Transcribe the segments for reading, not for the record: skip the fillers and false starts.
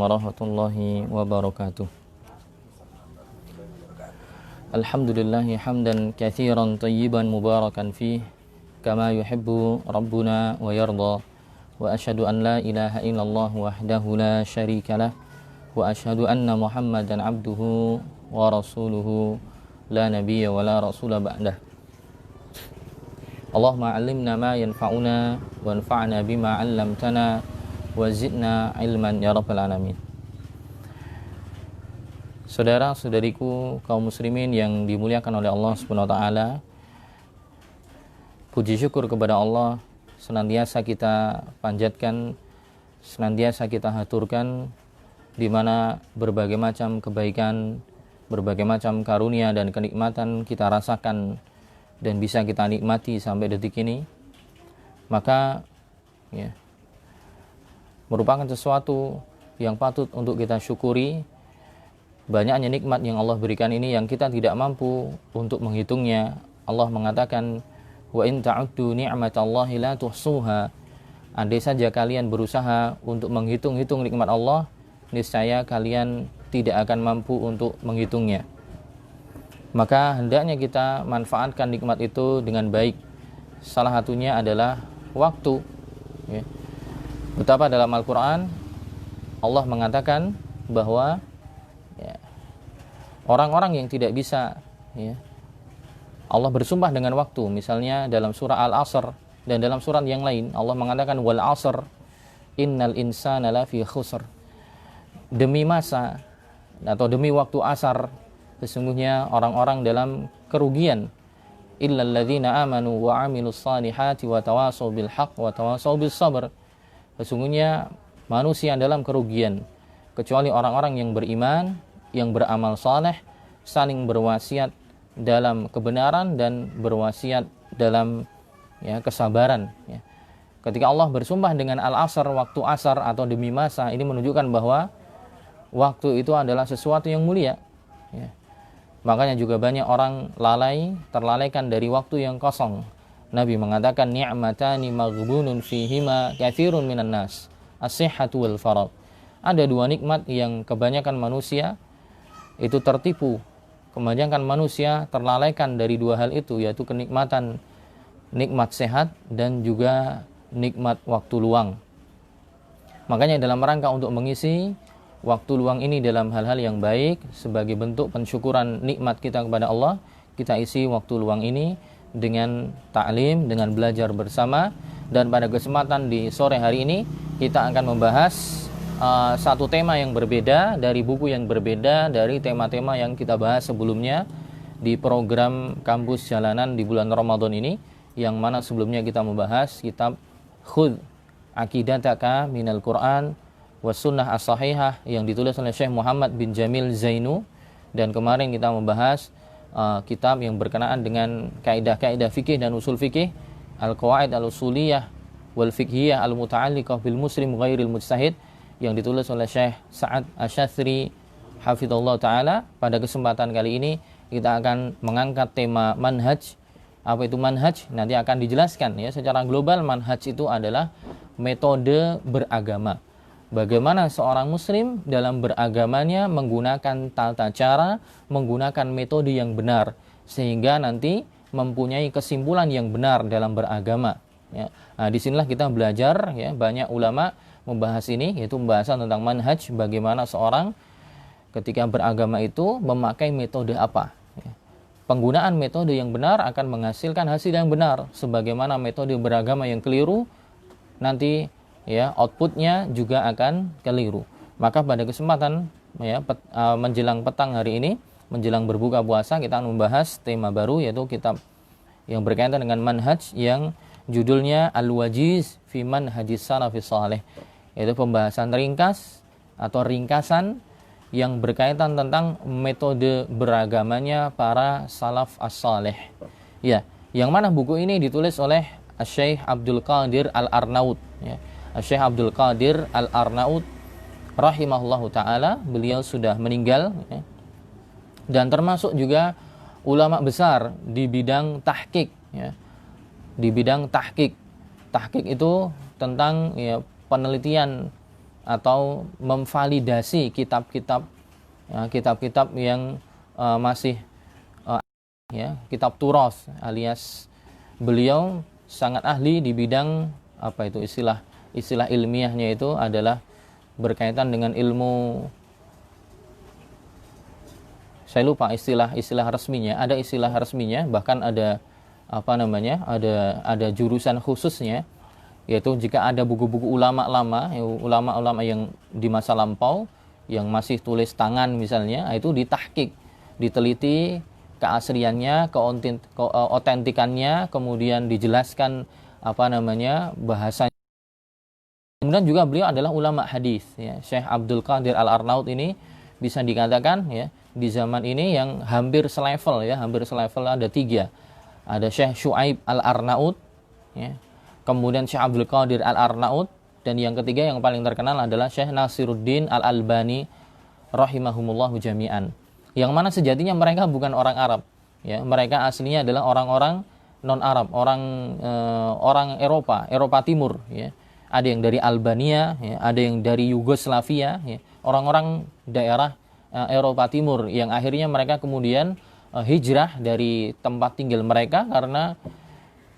warahmatullahi wabarakatuh. Alhamdulillahi hamdan katsiran tayyiban mubarakan fih kama yuhibbu rabbuna wa yarda. Wa asyhadu an la ilaha illallah wahdahu la syarikalah wa asyhadu anna Muhammadan abduhu wa rasuluhu la nabiyya wa la rasula ba'dah. Allahumma 'allimna ma yanfa'una wanfa'na bima 'allamtana wa zidna ilman ya rabbal alamin. Saudara-saudariku kaum muslimin yang dimuliakan oleh Allah Subhanahu wa taala, puji syukur kepada Allah senantiasa kita panjatkan, senantiasa kita haturkan, di mana berbagai macam kebaikan, berbagai macam karunia dan kenikmatan kita rasakan dan bisa kita nikmati sampai detik ini. Maka merupakan sesuatu yang patut untuk kita syukuri. Banyaknya nikmat yang Allah berikan ini yang kita tidak mampu untuk menghitungnya. Allah mengatakan, wa in ta'uddu ni'matallahi la tuhsuha. Andai saja kalian berusaha untuk menghitung-hitung nikmat Allah, niscaya kalian tidak akan mampu untuk menghitungnya. Maka hendaknya kita manfaatkan nikmat itu dengan baik. Salah satunya adalah waktu. Betapa dalam Al-Quran Allah mengatakan bahwa orang-orang yang tidak bisa, Allah bersumpah dengan waktu. Misalnya dalam surah Al-Asr dan dalam surat yang lain Allah mengatakan wal asr innal insana lafi khusr. Demi masa atau demi waktu asar, sesungguhnya orang-orang dalam kerugian. Illal ladzina amanu wa 'amilus salihati wa tawashaw bil haqq wa tawashaw bis sabr. Sesungguhnya manusia dalam kerugian kecuali orang-orang yang beriman, yang beramal saleh, saling berwasiat dalam kebenaran dan berwasiat dalam kesabaran. Ketika Allah bersumpah dengan al-asr, waktu asar atau demi masa, ini menunjukkan bahwa waktu itu adalah sesuatu yang mulia. Makanya juga banyak orang terlalaikan dari waktu yang kosong. Nabi mengatakan ni'matani maghbunun fihima katsirun minan nas, as-sihhatu wal faragh. Ada dua nikmat yang kebanyakan manusia itu tertipu. Kebanyakan manusia terlalaikan dari dua hal itu, yaitu kenikmatan nikmat sehat dan juga nikmat waktu luang. Makanya dalam rangka untuk mengisi waktu luang ini dalam hal-hal yang baik sebagai bentuk pensyukuran nikmat kita kepada Allah, kita isi waktu luang ini dengan ta'lim, dengan belajar bersama. Dan pada kesempatan di sore hari ini kita akan membahas satu tema yang berbeda, dari buku yang berbeda dari tema-tema yang kita bahas sebelumnya di program Kampus Jalanan di bulan Ramadan ini, yang mana sebelumnya kita membahas kitab Khudh Aqidataka Minal Quran was Sunnah As-Sahihah yang ditulis oleh Syekh Muhammad bin Jamil Zainu. Dan kemarin kita membahas kitab yang berkenaan dengan kaidah-kaidah fikih dan usul fikih, Al-Qawaid Al-Usuliyah wal Fiqhiyah Al-Muta'alliqah bil Muslim Ghairil Mujtahid, yang ditulis oleh Syekh Sa'ad Asy-Syadzili hafizallahu taala. Pada kesempatan kali ini kita akan mengangkat tema manhaj. Apa itu manhaj? Nanti akan dijelaskan secara global. Manhaj itu adalah metode beragama. Bagaimana seorang muslim dalam beragamanya menggunakan tata cara, menggunakan metode yang benar, sehingga nanti mempunyai kesimpulan yang benar dalam beragama. Nah, disinilah kita belajar. Banyak ulama membahas ini, yaitu pembahasan tentang manhaj, bagaimana seorang ketika beragama itu memakai metode apa. Penggunaan metode yang benar akan menghasilkan hasil yang benar, sebagaimana metode beragama yang keliru nanti outputnya juga akan keliru. Maka pada kesempatan menjelang petang hari ini, menjelang berbuka puasa, kita akan membahas tema baru, yaitu kitab yang berkaitan dengan manhaj yang judulnya Al-Wajiz fi Manhajis Salafis Shalih, yaitu pembahasan ringkas atau ringkasan yang berkaitan tentang metode beragamanya para salaf as-salih. Yang mana buku ini ditulis oleh Syekh Abdul Qadir Al-Arnaud. Syekh Abdul Qadir Al-Arnaud rahimahullahu taala, beliau sudah meninggal, dan termasuk juga ulama besar di bidang tahqiq. Di bidang tahqiq itu tentang penelitian atau memvalidasi kitab-kitab kitab-kitab yang masih ya, kitab turas, alias beliau sangat ahli di bidang apa itu istilah ilmiahnya itu adalah berkaitan dengan ilmu, saya lupa istilah resminya, ada istilah resminya, bahkan ada apa namanya, ada jurusan khususnya, yaitu jika ada buku-buku ulama yang di masa lampau yang masih tulis tangan misalnya, itu ditahqiq, diteliti keasliannya, keotentikannya, kemudian dijelaskan apa namanya bahasanya. Kemudian juga beliau adalah ulama hadis, ya. Syekh Abdul Qadir Al-Arnaut ini bisa dikatakan ya di zaman ini yang hampir selevel, ada 3. Ada Syekh Syuaib Al-Arnaut, ya. Kemudian Syekh Abdul Qadir Al-Arnaut, dan yang ketiga yang paling terkenal adalah Syekh Nasiruddin Al-Albani rahimahumullahu jami'an. Yang mana sejatinya mereka bukan orang Arab, ya. Mereka aslinya adalah orang-orang non-Arab, orang Eropa Timur, ya. Ada yang dari Albania, ya, ada yang dari Yugoslavia, ya, orang-orang daerah Eropa Timur yang akhirnya mereka kemudian hijrah dari tempat tinggal mereka karena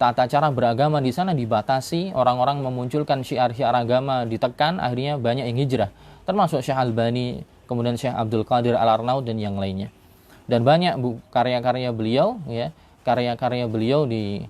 tata cara beragama di sana dibatasi, orang-orang memunculkan syiar-syiar agama ditekan, akhirnya banyak yang hijrah, termasuk Syekh Albani, kemudian Syekh Abdul Qadir Al-Arnaut dan yang lainnya. Dan banyak karya-karya beliau, ya, karya-karya beliau di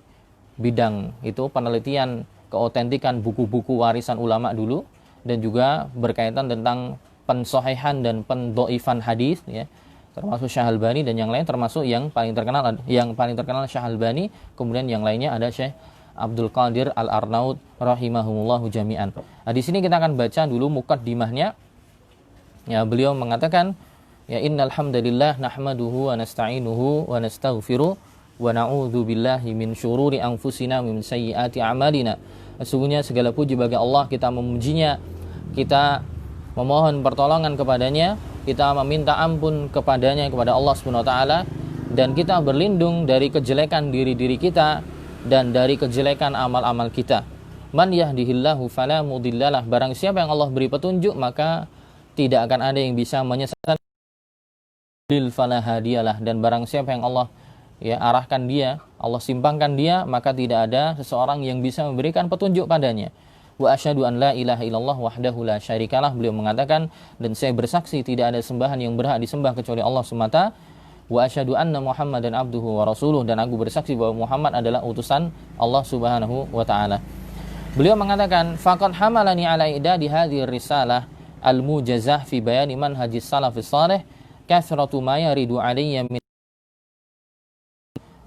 bidang itu penelitian keotentikan buku-buku warisan ulama dulu, dan juga berkaitan tentang pensohihan dan pendoifan hadis, ya, termasuk Syekh Albani dan yang lain, termasuk yang paling terkenal Syekh Albani, kemudian yang lainnya ada Syekh Abdul Qadir Al-Arnaut rahimahumullahu jami'an. Nah, di sini kita akan baca dulu muqaddimahnya. Ya, beliau mengatakan, ya, innal hamdalillah nahmaduhu wa nasta'inuhu wa nastaghfiruh wa na'udzu billahi min syururi anfusina wa min sayyiati a'malina. Sesungguhnya segala puji bagi Allah, kita memujinya, kita memohon pertolongan kepadanya, kita meminta ampun kepadanya, kepada Allah Subhanahu wa taala, dan kita berlindung dari kejelekan diri-diri kita dan dari kejelekan amal-amal kita. Man yahdihillahu fala mudhillalah, barang siapa yang Allah beri petunjuk maka tidak akan ada yang bisa menyesatkan, lil fala hadiyalah, dan barang siapa yang Allah ya arahkan dia, Allah simpangkan dia, maka tidak ada seseorang yang bisa memberikan petunjuk padanya. Wa asyhadu an la ilaha illallah wahdahu la syarikalah, beliau mengatakan, dan saya bersaksi tidak ada sembahan yang berhak disembah kecuali Allah semata. Wa asyhadu anna Muhammadan abduhu wa rasuluh, dan aku bersaksi bahwa Muhammad adalah utusan Allah Subhanahu wa taala. Beliau mengatakan, faqad hamalani ala idadi hadhihi risalah al-mujazah fi bayani manhajis salafis salih kathratu ma yaridu alayya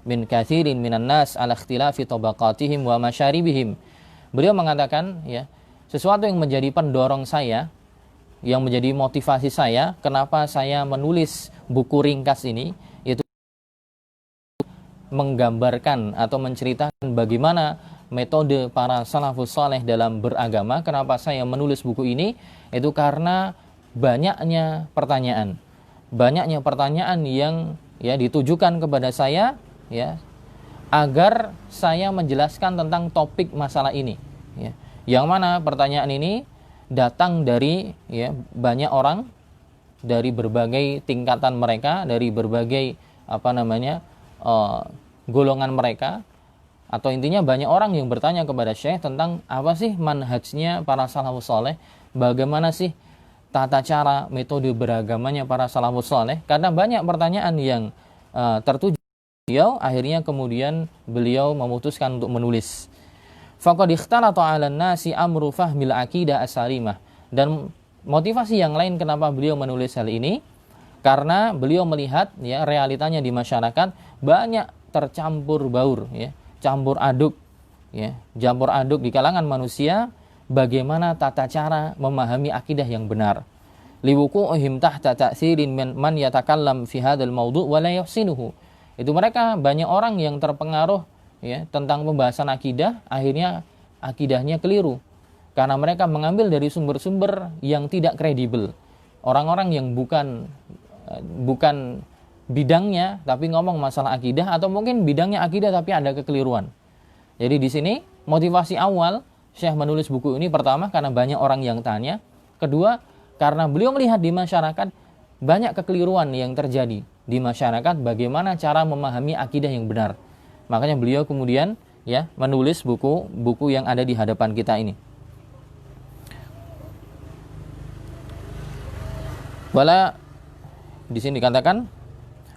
min kathirin minan nas ala ikhtilafi tabaqatihim wa masyaribihim. Beliau mengatakan, ya, sesuatu yang menjadi pendorong saya, yang menjadi motivasi saya, kenapa saya menulis buku ringkas ini, yaitu menggambarkan atau menceritakan bagaimana metode para salafus saleh dalam beragama. Kenapa saya menulis buku ini? Itu karena banyaknya pertanyaan yang ya ditujukan kepada saya, ya, agar saya menjelaskan tentang topik masalah ini, ya. Yang mana pertanyaan ini datang dari, ya, banyak orang dari berbagai tingkatan mereka, dari berbagai golongan mereka, atau intinya banyak orang yang bertanya kepada Syekh tentang apa sih manhajnya para salafus saleh, bagaimana sih tata cara metode beragamanya para salafus saleh. Karena banyak pertanyaan yang tertuju, akhirnya kemudian beliau memutuskan untuk menulis. Faqad ikhtalata 'alan nasi amru fahmil aqidah as-salimah. Dan motivasi yang lain kenapa beliau menulis hal ini, karena beliau melihat, ya, realitanya di masyarakat banyak tercampur baur, ya, campur aduk di kalangan manusia bagaimana tata cara memahami akidah yang benar. Liwuqu'ihim tahta ta'tsirin man yatakallam fi hadzal mawdu' wa la yuhsinuhu. Itu mereka banyak orang yang terpengaruh, ya, tentang pembahasan akidah, akhirnya akidahnya keliru karena mereka mengambil dari sumber-sumber yang tidak kredibel. Orang-orang yang bukan bidangnya tapi ngomong masalah akidah, atau mungkin bidangnya akidah tapi ada kekeliruan. Jadi di sini motivasi awal Syekh menulis buku ini, pertama karena banyak orang yang tanya, Kedua, karena beliau melihat di masyarakat banyak kekeliruan yang terjadi di masyarakat, bagaimana cara memahami akidah yang benar. Makanya beliau kemudian ya menulis buku-buku yang ada di hadapan kita ini. Wala di sini dikatakan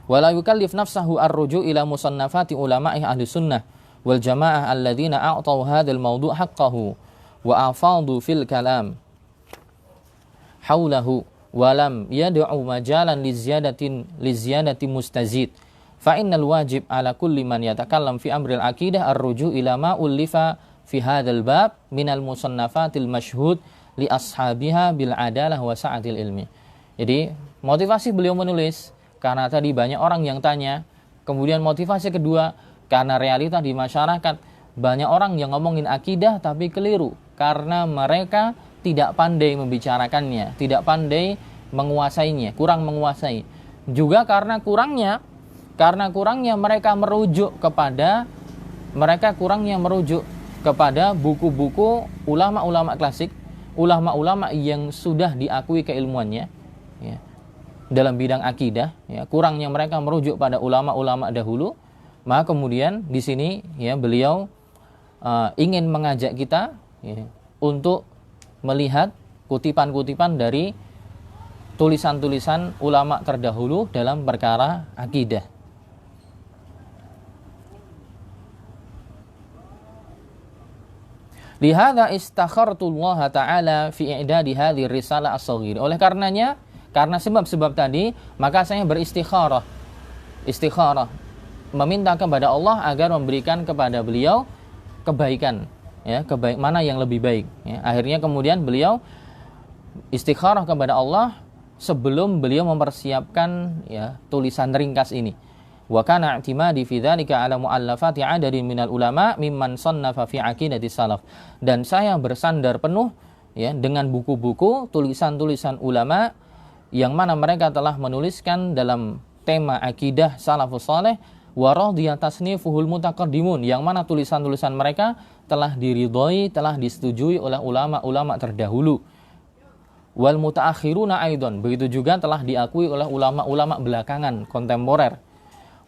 wala yukallif nafsahu ar-ruju' ila musannafati ulama'i ahli sunnah wal jamaah alladzina a'tau hadzal mawdu' haqqahu wa afadu fil kalam haulahu walam yad'u majalan liziyadati mustazid fa innal wajib ala kulli man yatakallam fi amril aqidah ar-ruju' ila ma ullifa fi hadzal bab minal musannafatil mashhud li ashabiha bil adalah wa sa'atil ilmi. Jadi motivasi beliau menulis karena tadi banyak orang yang tanya, kemudian motivasi kedua karena realita di masyarakat banyak orang yang ngomongin akidah tapi keliru karena mereka tidak pandai membicarakannya, tidak pandai menguasainya, kurang menguasai. Juga karena kurangnya mereka kurangnya merujuk kepada buku-buku ulama-ulama klasik, ulama-ulama yang sudah diakui keilmuannya ya, dalam bidang akidah, ya, kurangnya mereka merujuk pada ulama-ulama dahulu. Maka kemudian di sini ya beliau ingin mengajak kita ya, untuk melihat kutipan-kutipan dari tulisan-tulisan ulama terdahulu dalam perkara akidah. Lihada istakhartullah ta'ala fi i'dadi hadhihi risalah as-saghir. Oleh karenanya, karena sebab-sebab tadi, maka saya beristikharah. Istikharah, meminta kepada Allah agar memberikan kepada beliau kebaikan. Ya, mana yang lebih baik. Ya, akhirnya kemudian beliau istikharah kepada Allah sebelum beliau mempersiapkan ya, tulisan ringkas ini. Wa kana i'timadi fi dzalika ala muallafati 'adadin minal ulama mimman sannafa fi aqidati salaf. Dan saya bersandar penuh ya dengan buku-buku tulisan-tulisan ulama yang mana mereka telah menuliskan dalam tema akidah salafus saleh wa radiya tasnifuhul mutaqaddimun, yang mana tulisan-tulisan mereka telah diridhoi, telah disetujui oleh ulama-ulama terdahulu. Wal mutaakhiruna aidan, begitu juga telah diakui oleh ulama-ulama belakangan kontemporer.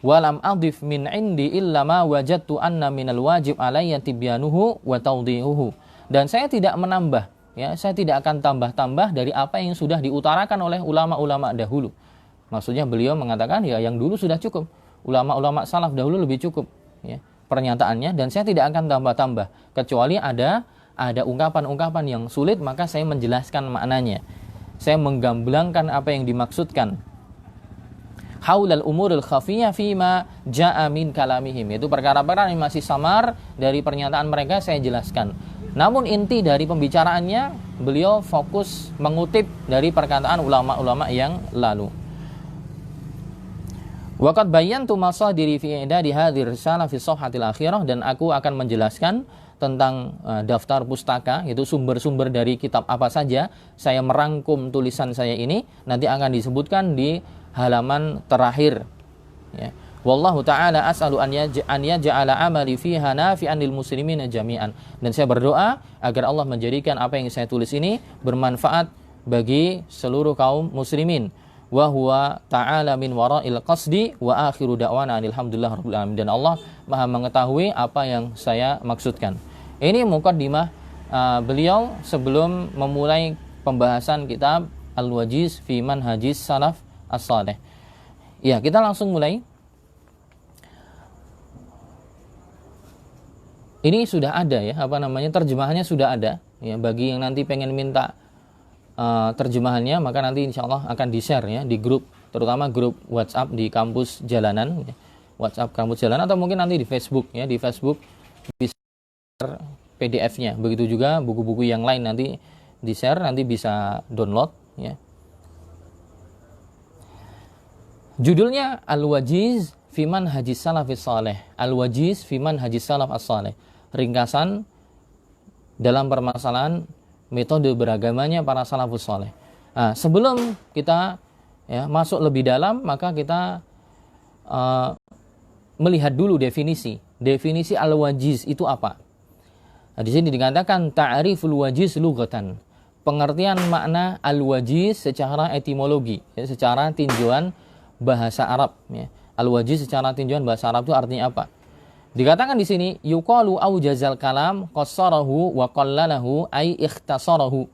Walam adif min indi illa ma wajadtu anna minal wajib alayya tibyanuhu wa tawdihuhu. Dan saya tidak menambah, ya, saya tidak akan tambah-tambah dari apa yang sudah diutarakan oleh ulama-ulama dahulu. Maksudnya beliau mengatakan ya yang dulu sudah cukup. Ulama-ulama salaf dahulu lebih cukup ya, pernyataannya, dan saya tidak akan tambah-tambah kecuali ada ungkapan-ungkapan yang sulit, maka saya menjelaskan maknanya. Saya menggamblangkan apa yang dimaksudkan. Haulal umuril khafiyah fima ja'a min kalamihim, itu perkara-perkara yang masih samar dari pernyataan mereka saya jelaskan. Namun inti dari pembicaraannya beliau fokus mengutip dari perkataan ulama-ulama yang lalu. Waqad bayyantu masadiri fi i'dadi hadhihi risalah fi safhatil akhirah, dan aku akan menjelaskan tentang daftar pustaka, yaitu sumber-sumber dari kitab apa saja saya merangkum tulisan saya ini, nanti akan disebutkan di halaman terakhir ya. Wallahu ta'ala as'alu an yaj'ala amali fiha nafi'an lil muslimina jami'an. Dan saya berdoa agar Allah menjadikan apa yang saya tulis ini bermanfaat bagi seluruh kaum muslimin. Wa huwa ta'ala min wara'il qasdi wa akhiru da'wana alhamdulillah rabbil alamin. Dan Allah Maha mengetahui apa yang saya maksudkan. Ini muqaddimah beliau sebelum memulai pembahasan kitab Al-Wajiz fi Manhajis Salaf As-Saleh. Ya, kita langsung mulai. Ini sudah ada ya, terjemahannya sudah ada ya, bagi yang nanti pengen minta terjemahannya, maka nanti insya Allah akan di-share ya di grup, terutama grup WhatsApp di kampus jalanan ya. WhatsApp kampus jalanan, atau mungkin nanti di Facebook ya, di Facebook bisa PDF-nya. Begitu juga buku-buku yang lain nanti di-share, nanti bisa download ya. Judulnya Al-Wajiz fi Manhajis Salafis Saleh. Al-Wajiz fi Manhajis Salaf As-Saleh. Ringkasan dalam permasalahan metode beragamanya para salafus saleh. Nah, sebelum kita ya, masuk lebih dalam, maka kita melihat dulu definisi al-wajiz itu apa. Nah, di sini dikatakan ta'riful wajiz lughatan. pengertian makna al-wajiz secara etimologi, ya, secara tinjauan bahasa Arab. Ya. Al-wajiz secara tinjauan bahasa Arab itu artinya apa? Dikatakan di sini yuqalu aujazal kalam qassarahu wa qallalahu ay ikhtasarahu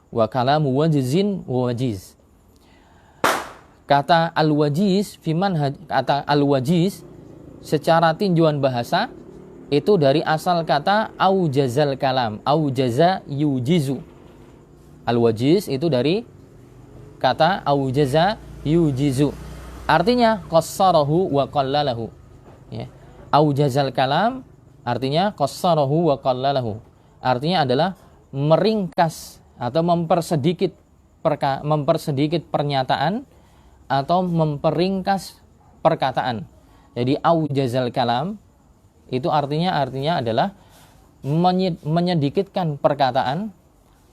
wa kalamu wajizin wa wajiz. Kata al-wajiz kata al-wajiz secara tinjauan bahasa itu dari asal kata aujazal kalam, aujaza yujizu. Al-wajiz itu dari kata aujaza yujizu. Artinya qassarahu wa qallalahu. Ya. Aujazal kalam artinya qassarahu wa qallalahu. Artinya adalah meringkas atau mempersedikit pernyataan atau memperingkas perkataan. Jadi aujazal kalam itu artinya adalah menyedikitkan perkataan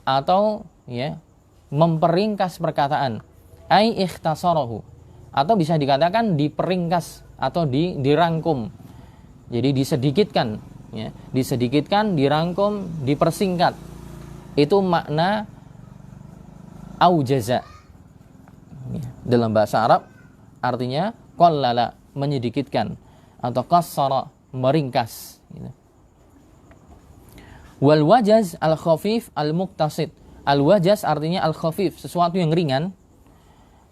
atau ya memperingkas perkataan. Ai ikhtasarahu, atau bisa dikatakan diperingkas atau dirangkum. Jadi disedikitkan, ya, disedikitkan, dirangkum, dipersingkat. Itu makna aujaza. Dalam bahasa Arab artinya qallala, menyedikitkan, atau qassara, meringkas. Wal wajaz al khafif al muqtasid. Al wajaz artinya al khafif, sesuatu yang ringan.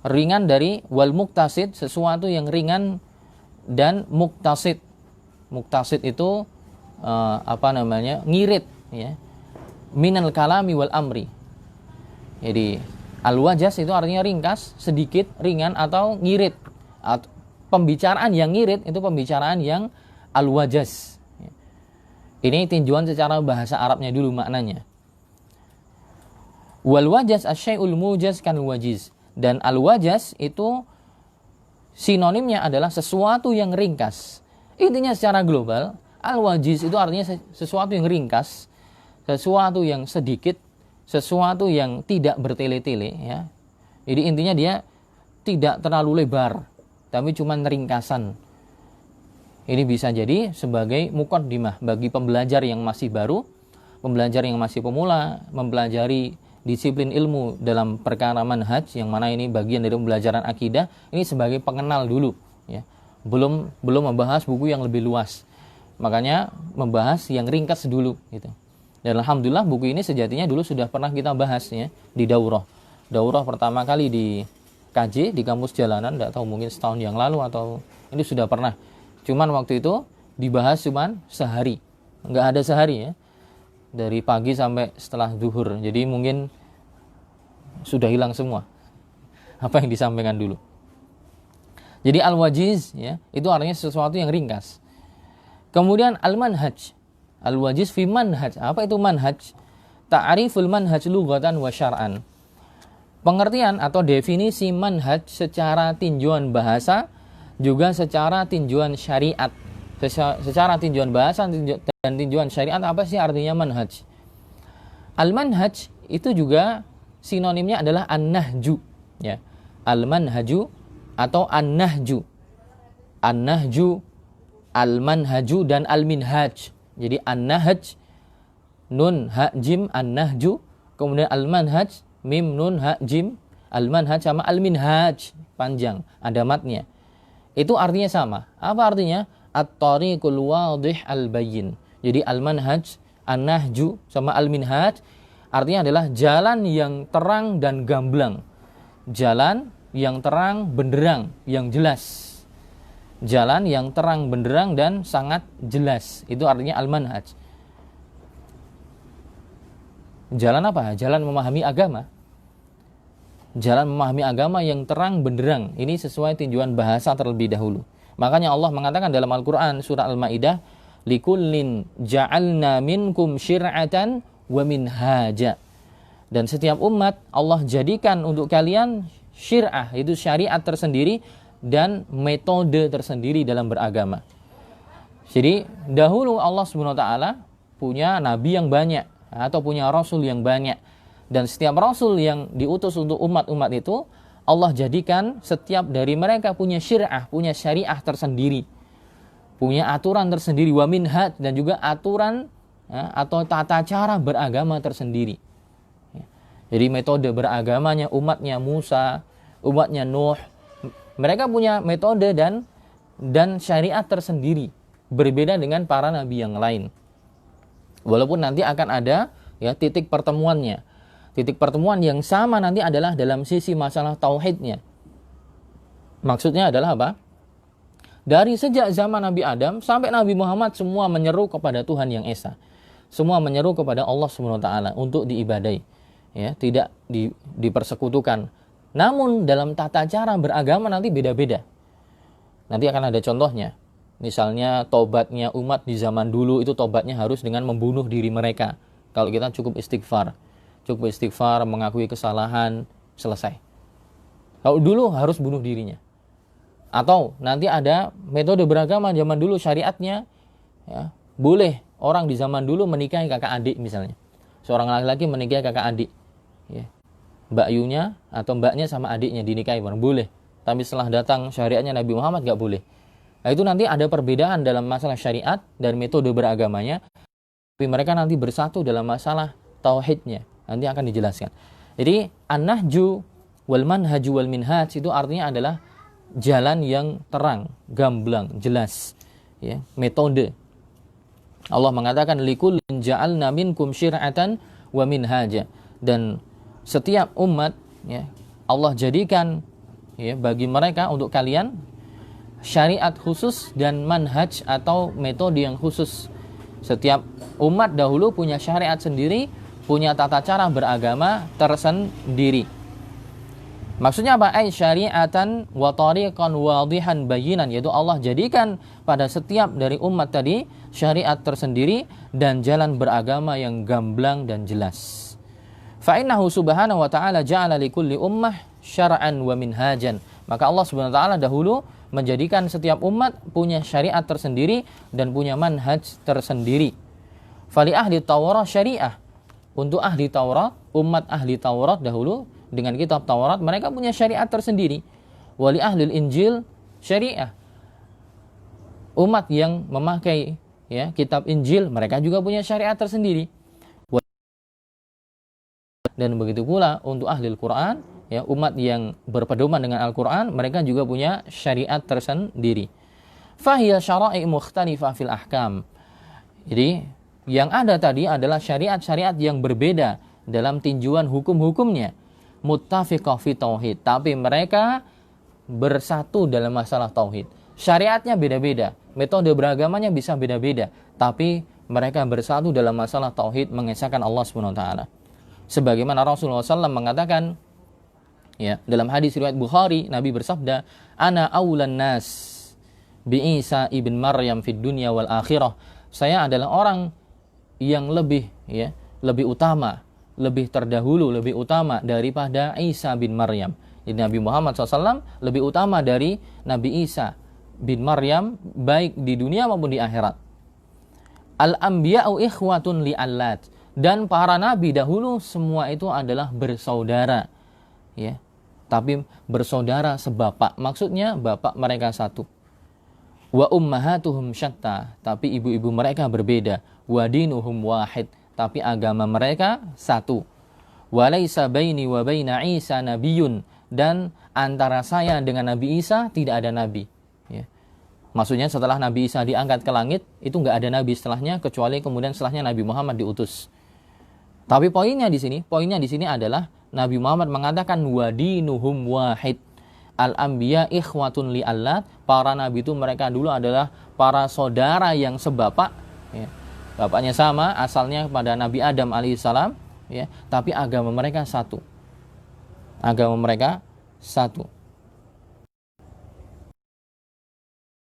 Ringan dari wal muqtasid, sesuatu yang ringan, dan muqtasid. Muqtasid itu ngirit, ya. Minal kalami wal amri. Jadi al-wajaz itu artinya ringkas, sedikit, ringan, atau ngirit. Pembicaraan yang ngirit itu pembicaraan yang al-wajaz. Ini tinjauan secara bahasa Arabnya dulu maknanya. Wal wajaz asyai'ul mujaz kan wajiz. Dan al-wajaz itu sinonimnya adalah sesuatu yang ringkas. Intinya secara global, al-wajiz itu artinya sesuatu yang ringkas, sesuatu yang sedikit, sesuatu yang tidak bertele-tele, ya. Jadi intinya dia tidak terlalu lebar, tapi cuma ringkasan. Ini bisa jadi sebagai muqaddimah bagi pembelajar yang masih baru, pembelajar yang masih pemula, mempelajari disiplin ilmu dalam perkara manhaj, yang mana ini bagian dari pembelajaran akidah. Ini sebagai pengenal dulu, ya. Belum membahas buku yang lebih luas. Makanya membahas yang ringkas dulu, gitu. Dan alhamdulillah buku ini sejatinya dulu sudah pernah kita bahas, ya, di daurah. Daurah pertama kali di KJ di kampus jalanan, enggak tahu mungkin setahun yang lalu atau ini sudah pernah. Cuman waktu itu dibahas cuman sehari. Enggak ada sehari, ya. Dari pagi sampai setelah zuhur. Jadi mungkin sudah hilang semua apa yang disampaikan dulu. Jadi al-wajiz, ya, itu artinya sesuatu yang ringkas. Kemudian al-manhaj. Al-wajiz fi manhaj. Apa itu manhaj? Ta'riful manhaj lughatan wa syar'an. Pengertian atau definisi manhaj secara tinjauan bahasa juga secara tinjauan syariat. Secara tinjauan bahasa dan tinjauan syariat, apa sih artinya manhaj? Al-manhaj itu juga sinonimnya adalah an-nahju, ya. Al-manhaju atau an-nahju. An-nahju, al-manhaju, dan al-minhaj. Jadi an-nahj, nun ha jim, an-nahju, kemudian al-manhaj, mim nun ha jim, al-manhaj, sama al-minhaj, panjang, ada matnya. Itu artinya sama. Apa artinya? At-tariqul wadih al-bayyin. Jadi al-manhaj, an-nahju, sama al-minhaj artinya adalah jalan yang terang dan gamblang. Jalan yang terang benderang, yang jelas. Jalan yang terang benderang dan sangat jelas. Itu artinya al-manhaj. Jalan apa? Jalan memahami agama. Jalan memahami agama yang terang benderang. Ini sesuai tinjauan bahasa terlebih dahulu. Makanya Allah mengatakan dalam Al-Quran surah Al-Ma'idah, likullin ja'alna minkum syir'atan wa minhaja. Dan setiap umat Allah jadikan untuk kalian syir'ah, itu syariat tersendiri, dan metode tersendiri dalam beragama. Jadi dahulu Allah SWT punya nabi yang banyak atau punya rasul yang banyak, dan setiap rasul yang diutus untuk umat-umat itu Allah jadikan setiap dari mereka punya syir'ah, punya syariah tersendiri, punya aturan tersendiri, wa minhaj, dan juga aturan, ya, atau tata cara beragama tersendiri. Jadi metode beragamanya umatnya Musa, umatnya Nuh, mereka punya metode dan syariat tersendiri, berbeda dengan para nabi yang lain. Walaupun nanti akan ada ya titik pertemuannya. Titik pertemuan yang sama nanti adalah dalam sisi masalah tauhidnya. Maksudnya adalah apa? Dari sejak zaman Nabi Adam sampai Nabi Muhammad semua menyeru kepada Tuhan yang Esa. Semua menyeru kepada Allah SWT untuk diibadai. Ya, tidak dipersekutukan. Namun dalam tata cara beragama nanti beda-beda. Nanti akan ada contohnya. Misalnya tobatnya umat di zaman dulu itu tobatnya harus dengan membunuh diri mereka. Kalau kita cukup istighfar. Cukup istighfar, mengakui kesalahan, selesai. Kalau dulu harus bunuh dirinya. Atau nanti ada metode beragama zaman dulu syariatnya ya, boleh orang di zaman dulu menikahi kakak adik misalnya. Seorang laki-laki menikahi kakak adik. Ya. Mbakyunya atau mbaknya sama adiknya dinikahi bareng boleh. Tapi setelah datang syariatnya Nabi Muhammad gak boleh. Nah, itu nanti ada perbedaan dalam masalah syariat dan metode beragamanya. Tapi mereka nanti bersatu dalam masalah tauhidnya. Nanti akan dijelaskan. Jadi an-nahju wal manhaju wal minhaj itu artinya adalah jalan yang terang, gamblang, jelas, ya, metode. Allah mengatakan likullin ja'alna minkum syir'atan wa minhaja, dan setiap umat ya Allah jadikan ya bagi mereka untuk kalian syariat khusus dan manhaj atau metode yang khusus. Setiap umat dahulu punya syariat sendiri, punya tata cara beragama tersendiri. Maksudnya apa? Ay syari'atan wa tariqan wadihan bayinan, yaitu Allah jadikan pada setiap dari umat tadi syariat tersendiri dan jalan beragama yang gamblang dan jelas. Fa innahu subhanahu wa ta'ala ja'ala likulli ummah syara'an wa minhajan. Maka Allah subhanahu wa ta'ala dahulu menjadikan setiap umat punya syariat tersendiri dan punya manhaj tersendiri. Fali ahli Taurat syariah. Untuk ahli Taurat, umat ahli Taurat dahulu dengan kitab Taurat mereka punya syariat tersendiri. Wali ahlil Injil syariah. Umat yang memakai ya kitab Injil mereka juga punya syariat tersendiri. Dan begitu pula untuk ahli Al-Quran ya, umat yang berpedoman dengan Al-Quran mereka juga punya syariat tersendiri. Fahiya syara'i mukhtalifah fil ahkam. Jadi yang ada tadi adalah syariat-syariat yang berbeda dalam tinjauan hukum-hukumnya. Muttafiqah fi tauhid, tapi mereka bersatu dalam masalah tauhid. Syariatnya beda-beda, metode beragamanya bisa beda-beda, tapi mereka bersatu dalam masalah tauhid, mengesahkan Allah Subhanahu wa taala. Sebagaimana Rasulullah SAW mengatakan ya, dalam hadis riwayat Bukhari, Nabi bersabda, "Ana aulan nas bi Isa ibn Maryam fid dunya wal akhirah." Saya adalah orang yang lebih utama, lebih terdahulu, lebih utama daripada Isa bin Maryam. Jadi Nabi Muhammad SAW lebih utama dari Nabi Isa bin Maryam baik di dunia maupun di akhirat. Al-anbiya'u ikhwatun li'allat, dan para nabi dahulu semua itu adalah bersaudara. Ya. Tapi bersaudara sebapak, maksudnya bapak mereka satu. Wa ummahatuhum syatta, tapi ibu-ibu mereka berbeda. Wa dinuhum wahid, tapi agama mereka satu. Walaysa baini wa baina Isa nabiyun, dan antara saya dengan Nabi Isa tidak ada nabi. Ya. Maksudnya setelah Nabi Isa diangkat ke langit, itu nggak ada nabi setelahnya, kecuali kemudian setelahnya Nabi Muhammad diutus. Tapi poinnya di sini adalah Nabi Muhammad mengatakan wadinuhum wahid. Al-anbiya ikhwatun li'allat, para nabi itu mereka dulu adalah para saudara yang sebapak. Ya. Bapaknya sama, asalnya pada Nabi Adam alaihissalam, ya, tapi agama mereka satu. Agama mereka satu.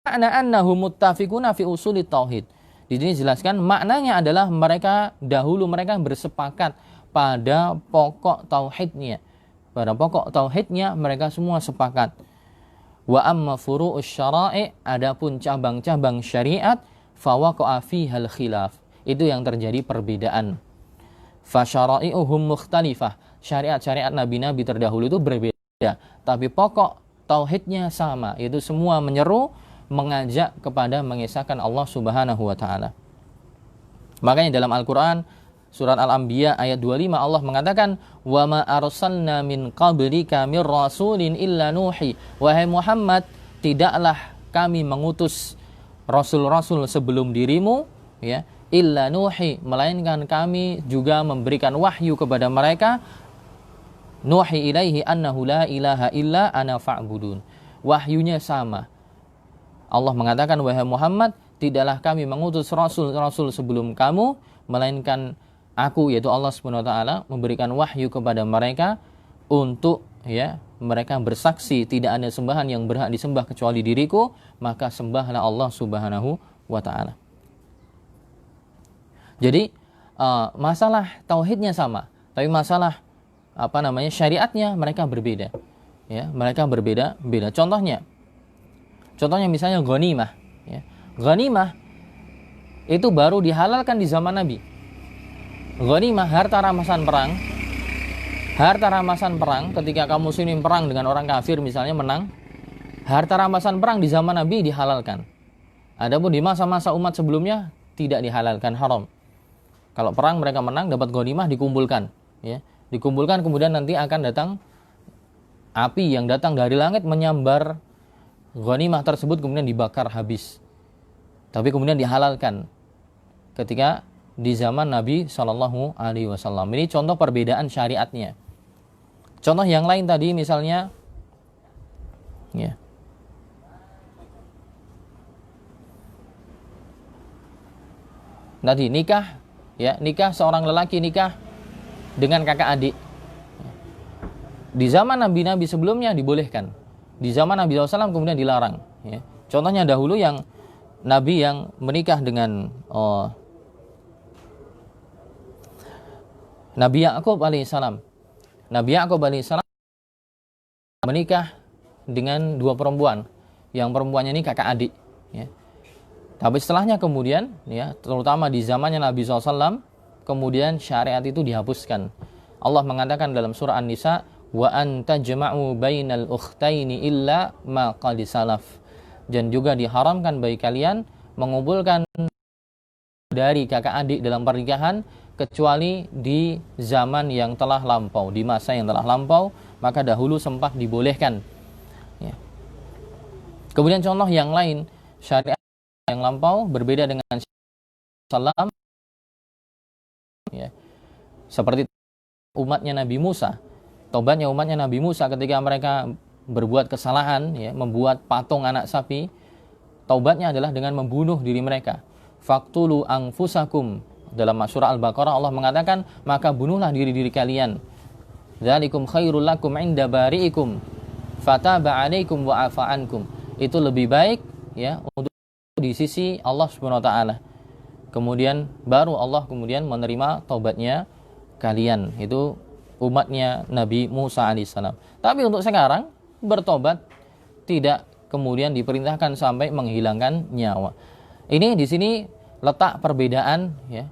Makna annahum muttafiquna fi usulit tauhid. Di sini jelaskan maknanya adalah mereka bersepakat pada pokok tauhidnya. Pada pokok tauhidnya mereka semua sepakat. Wa amma furu'us syara'i, adapun cabang-cabang syariat, fawaqa'a fihal khilaf, itu yang terjadi perbedaan. Fa syara'i'uhum mukhtalifah, syariat-syariat nabi-nabi terdahulu itu berbeda, tapi pokok tauhidnya sama, yaitu semua menyeru, mengajak kepada mengesahkan Allah Subhanahu wa taala. Makanya dalam Al-Qur'an Surat Al-Anbiya ayat 25 Allah mengatakan, "Wa ma arsalna min qablika mir rasulin illa nuhi." Wahai Muhammad, tidaklah kami mengutus rasul-rasul sebelum dirimu, ya, illa nuhi, melainkan kami juga memberikan wahyu kepada mereka, nuhi ilaihi annahu la ilaha illa ana fa'budun. Wahyunya sama. Allah mengatakan, wahai Muhammad, tidaklah kami mengutus rasul-rasul sebelum kamu, melainkan aku, yaitu Allah Subhanahu wa taala, memberikan wahyu kepada mereka untuk, ya, mereka bersaksi tidak ada sembahan yang berhak disembah kecuali diriku, maka sembahlah Allah Subhanahu wa taala. Jadi masalah tauhidnya sama, tapi masalah syariatnya mereka berbeda. Ya, mereka berbeda-beda. Contohnya misalnya ghanimah, ya. Ghanimah itu baru dihalalkan di zaman Nabi. Ghanimah, harta rampasan perang ketika kaum muslimin perang dengan orang kafir misalnya menang, harta rampasan perang di zaman Nabi dihalalkan. Adapun di masa-masa umat sebelumnya tidak dihalalkan, haram. Kalau perang mereka menang dapat ghanimah dikumpulkan, ya. Dikumpulkan kemudian nanti akan datang api yang datang dari langit menyambar ghanimah tersebut kemudian dibakar habis. Tapi kemudian dihalalkan ketika di zaman Nabi Shallallahu Alaihi Wasallam. Ini contoh perbedaan syariatnya. Contoh yang lain tadi misalnya, ya, tadi nikah, ya, nikah seorang lelaki nikah dengan kakak adik. Di zaman nabi-nabi sebelumnya dibolehkan, di zaman Nabi SAW kemudian dilarang. Ya. Contohnya dahulu yang Nabi yang menikah dengan Nabi Ya'qub alaihissalam. Nabi Ya'qub alaihissalam menikah dengan dua perempuan. Yang perempuannya ini kakak adik. Ya. Tapi setelahnya kemudian, ya, terutama di zamannya Nabi SAW, kemudian syariat itu dihapuskan. Allah mengatakan dalam surah An-Nisa, wa anta jama'u bainal ukhtaini illa ma qad salaf. Dan juga diharamkan bagi kalian mengumpulkan dari kakak adik dalam pernikahan kecuali di zaman yang telah lampau, di masa yang telah lampau, maka dahulu sempat dibolehkan. Ya. Kemudian contoh yang lain, syariat yang lampau berbeda dengan salam, ya. Seperti umatnya Nabi Musa. Tobatnya umatnya Nabi Musa ketika mereka berbuat kesalahan, ya, membuat patung anak sapi. Taubatnya adalah dengan membunuh diri mereka. Faqtulu anfusakum. Dalam surah Al-Baqarah Allah mengatakan, maka bunuhlah diri-diri kalian. Dzalikum khairul lakum 'inda bari'ikum fataba 'alaikum wa 'afa 'ankum. Itu lebih baik, ya, untuk di sisi Allah Subhanahu wa taala. Kemudian baru Allah kemudian menerima taubatnya kalian. Itu umatnya Nabi Musa alaihissalam. Tapi untuk sekarang bertobat tidak kemudian diperintahkan sampai menghilangkan nyawa. Ini di sini letak perbedaan, ya,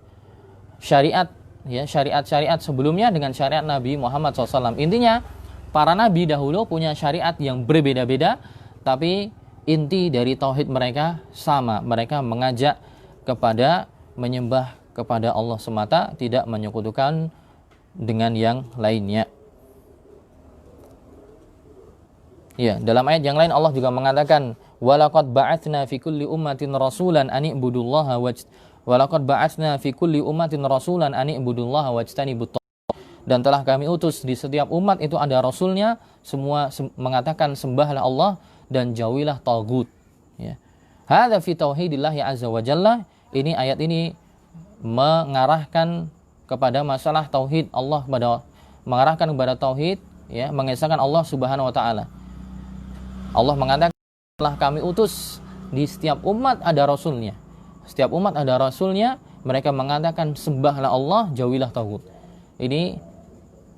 syariat, ya, syariat sebelumnya dengan syariat Nabi Muhammad SAW. Intinya para nabi dahulu punya syariat yang berbeda-beda, tapi inti dari tauhid mereka sama. Mereka mengajak kepada menyembah kepada Allah semata, tidak menyekutukan dengan yang lainnya. Ya, dalam ayat yang lain Allah juga mengatakan, walaqad ba'atsna fi kulli ummatin rasulan an i'budullaha walaqad ba'atsna fi kulli ummatin rasulan an i'budullaha wajtanibut. Dan telah kami utus di setiap umat itu ada rasulnya, semua mengatakan sembahlah Allah dan jauhilah tagut. Ya. Hadza fi tauhidillah azza wa jalla. Ini ayat ini mengarahkan kepada masalah tauhid Allah, mengarahkan kepada tauhid, ya, mengesahkan Allah Subhanahu wa taala. Allah mengatakan telah kami utus di setiap umat ada rasulnya. Setiap umat ada rasulnya, mereka mengatakan sembahlah Allah, jauhilah tagut. Ini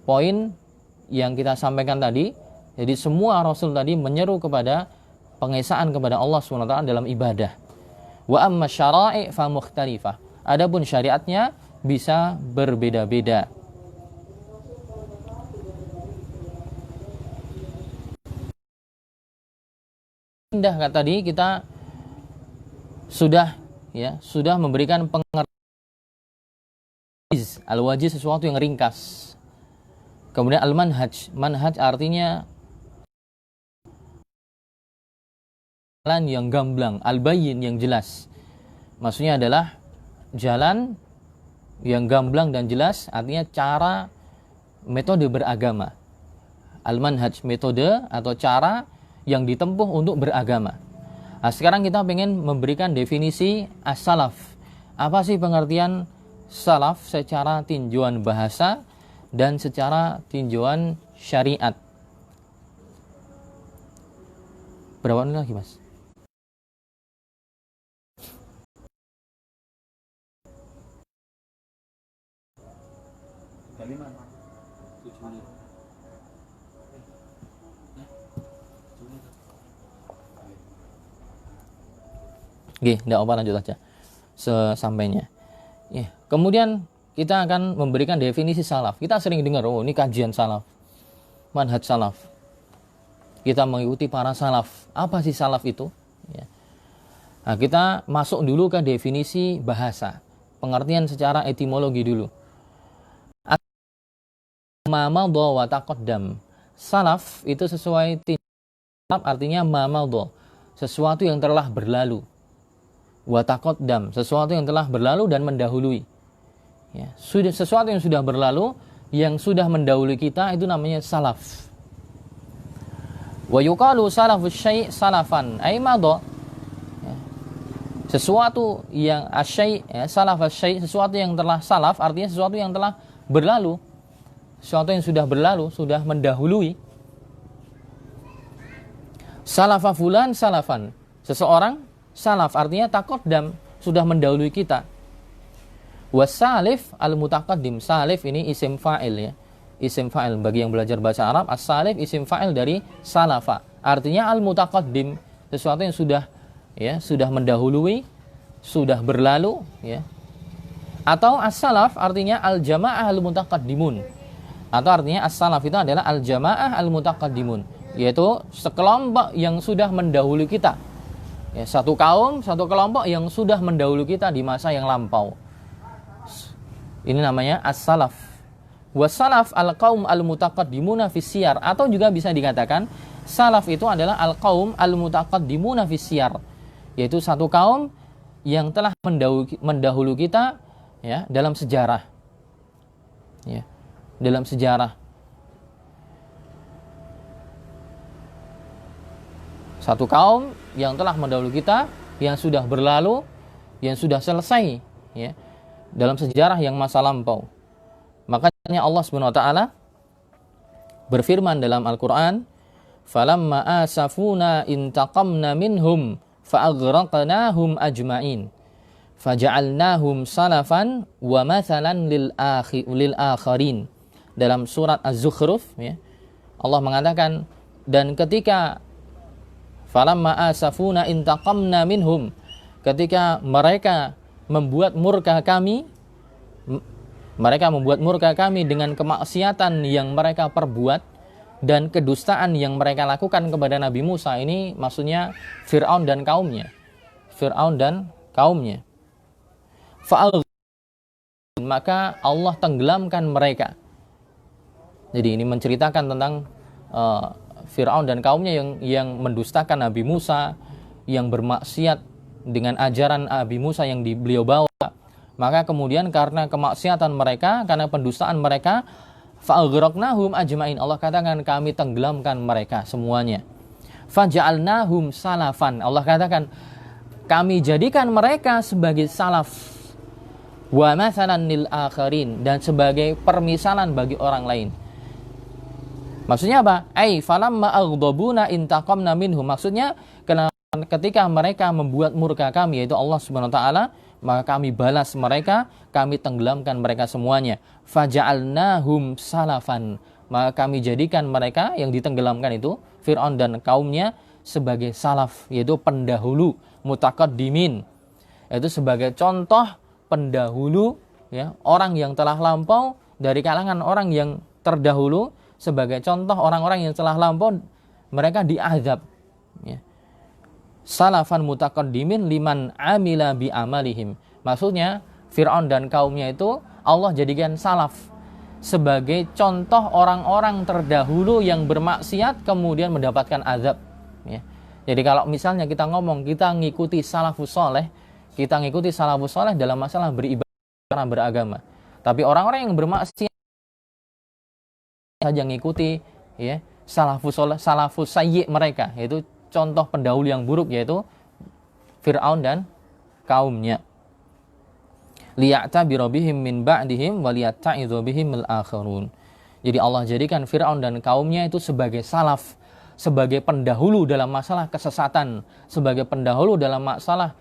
poin yang kita sampaikan tadi. Jadi semua rasul tadi menyeru kepada pengesaan kepada Allah SWT dalam ibadah. Wa amma syara'i fa mukhtalifah. Adapun syariatnya bisa berbeda-beda. Indah tadi kita sudah memberikan pengertian Al-wajiz sesuatu yang ringkas. Kemudian al-manhaj. Manhaj artinya jalan yang gamblang, al-bayyin yang jelas. Maksudnya adalah jalan yang gamblang dan jelas, artinya cara metode beragama. Al-manhaj, metode atau cara yang ditempuh untuk beragama. Nah, sekarang kita ingin memberikan definisi as-salaf. Apa sih pengertian salaf secara tinjauan bahasa dan secara tinjauan syariat? Berapa menit lagi, Mas? Oke, tidak apa, lanjut aja sesampainya. Ya, kemudian kita akan memberikan definisi salaf. Kita sering dengar, oh ini kajian salaf, manhaj salaf. Kita mengikuti para salaf. Apa sih salaf itu? Ya. Nah, kita masuk dulu ke definisi bahasa, pengertian secara etimologi dulu. Ma madha wa taqaddam. Salaf itu sesuai salaf artinya ma madha, sesuatu yang telah berlalu. Wa taqaddam, sesuatu yang telah berlalu dan mendahului. Ya, sesuatu yang sudah berlalu, yang sudah mendahului kita, itu namanya salaf. Wa yuqalu salafus syai' salafan ay madha. Ya. Sesuatu yang asyai', ya, salafus syai', sesuatu yang telah salaf artinya sesuatu yang telah berlalu. Sesuatu yang sudah berlalu, sudah mendahului. Salafa fulan salafan. Seseorang salaf artinya taqaddam, sudah mendahului kita. Wasalif al-mutaqaddim. Salif ini isim fa'il, ya. Isim fa'il bagi yang belajar bahasa Arab. As-salif isim fa'il dari salafa. Artinya al-mutaqaddim, sesuatu yang sudah, ya, sudah mendahului, sudah berlalu, ya. Atau as-salaf artinya al-jamaah al-mutaqaddimun. Atau artinya as-salaf itu adalah al-jamaah al-mutaqaddimun, yaitu sekelompok yang sudah mendahului kita. Ya, satu kaum, satu kelompok yang sudah mendahului kita di masa yang lampau. Ini namanya as-salaf. Was-salaf al-qaum al-mutaqaddimuna fis siyar, atau juga bisa dikatakan salaf itu adalah al-qaum al-mutaqaddimuna fis siyar, yaitu satu kaum yang telah mendahului kita, ya, dalam sejarah. Ya, dalam sejarah. Satu kaum yang telah mendahului kita, yang sudah berlalu, yang sudah selesai, ya, dalam sejarah yang masa lampau. Makanya Allah Subhanahu wa taala berfirman dalam Al-Qur'an, "Falamma asafuna intaqamna minhum fa'aghraqnahum ajma'in faja'alnahum salafan wa mathalan lil akharin." Dalam surat Az-Zukhruf, ya, Allah mengatakan, dan ketika falamma asafuna intaqamna minhum, ketika mereka membuat murka kami, dengan kemaksiatan yang mereka perbuat dan kedustaan yang mereka lakukan kepada Nabi Musa. Ini maksudnya Fir'aun dan kaumnya. Maka Allah tenggelamkan mereka. Jadi ini menceritakan tentang Fir'aun dan kaumnya yang mendustakan Nabi Musa, yang bermaksiat dengan ajaran Nabi Musa yang beliau bawa. Maka kemudian karena kemaksiatan mereka, karena pendustaan mereka, fa'aghraqnahum ajma'in, Allah katakan kami tenggelamkan mereka semuanya. Faja'alnahum salafan, Allah katakan kami jadikan mereka sebagai salaf, wa mathalan lil akharin, dan sebagai permisalan bagi orang lain. Maksudnya apa? Ai falamma aghdabuna intaqamna minhum. Maksudnya ketika mereka membuat murka kami, yaitu Allah Subhanahu wa taala, maka kami balas mereka, kami tenggelamkan mereka semuanya. Faja'alnahum salafan, maka kami jadikan mereka yang ditenggelamkan itu, Fir'aun dan kaumnya, sebagai salaf, yaitu pendahulu, mutaqaddimin, yaitu sebagai contoh pendahulu, ya, orang yang telah lampau dari kalangan orang yang terdahulu, sebagai contoh orang-orang yang telah lampau, mereka diazab, ya. Salafan mutaqaddimin liman amila bi amalihim. Maksudnya Fir'aun dan kaumnya itu Allah jadikan salaf sebagai contoh orang-orang terdahulu yang bermaksiat kemudian mendapatkan azab, ya. Jadi kalau misalnya kita ngomong kita ngikuti salafus soleh, kita ngikuti salafus soleh dalam masalah beribadah, beragama. Tapi orang-orang yang bermaksiat saja ngikuti, ya, salafus soleh, salafus sayyi mereka, yaitu contoh pendahulu yang buruk, yaitu Fir'aun dan kaumnya. Liya'tabiru bihim min ba'dihim wa liyatta'idhu bihim al-akharun. Jadi Allah jadikan Fir'aun dan kaumnya itu sebagai salaf, sebagai pendahulu dalam masalah kesesatan, sebagai pendahulu dalam masalah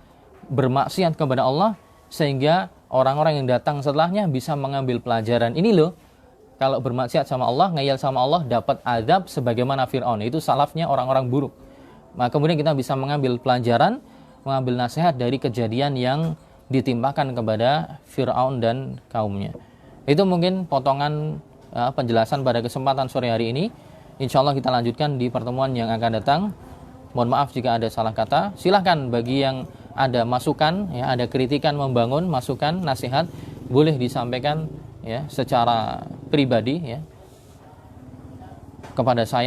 bermaksiat kepada Allah, sehingga orang-orang yang datang setelahnya bisa mengambil pelajaran. Ini loh, kalau bermaksiat sama Allah, ngeyel sama Allah, dapat azab sebagaimana Fir'aun. Itu salafnya orang-orang buruk. Nah, kemudian kita bisa mengambil pelajaran, mengambil nasihat dari kejadian yang ditimpakan kepada Fir'aun dan kaumnya. Itu mungkin potongan penjelasan pada kesempatan sore hari ini. Insya Allah kita lanjutkan di pertemuan yang akan datang. Mohon maaf jika ada salah kata. Silahkan bagi yang ada masukan, ya, ada kritikan membangun, masukan, nasihat, boleh disampaikan, ya, secara pribadi, ya, kepada saya.